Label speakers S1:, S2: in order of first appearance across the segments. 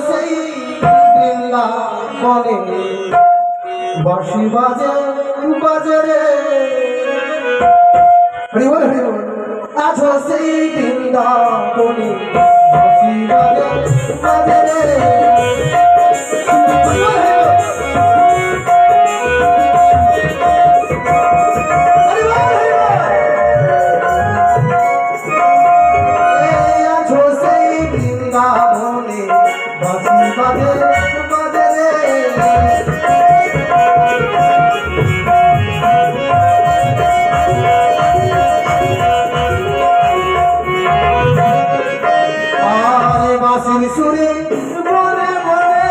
S1: সেই বৃন্দাবনে বাঁশি বাজে বাজারে হরিবল হরিবল আছো সেই বৃন্দাবনে বাঁশি বাজে বাজারে সুরে বলে বলে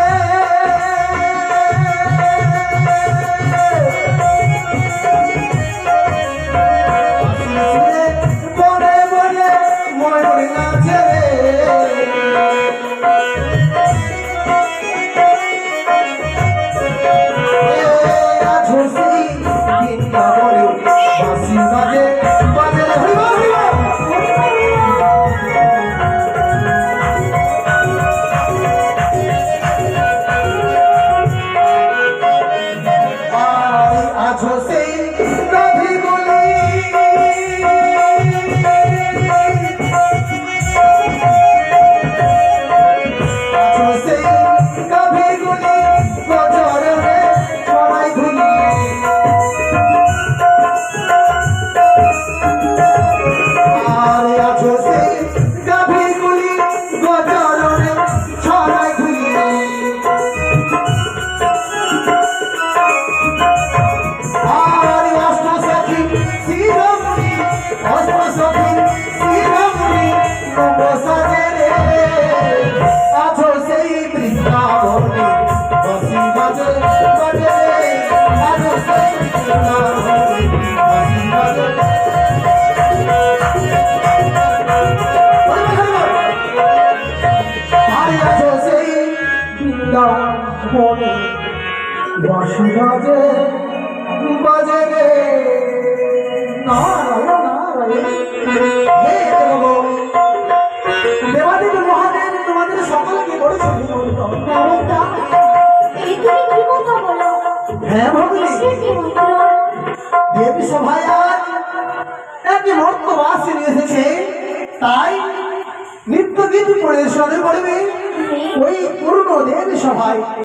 S1: বলে বলে ময়ূর নাচে ঝুসি গীতা বলে বাঁশি বাজে বাজে বাঁশি বাজে বাজে রে নারায়ণ নারায়ণ হে দেবাদেব মহাদেব তোমাদের সকলকে বড় হ্যাঁ ভগিনী দেবী সভায় আজ একটি মর্তবাসিনী এসেছে তাই নিত্য গীত পরিবেশন করবে ওই পূর্ণ দেবী সভায়।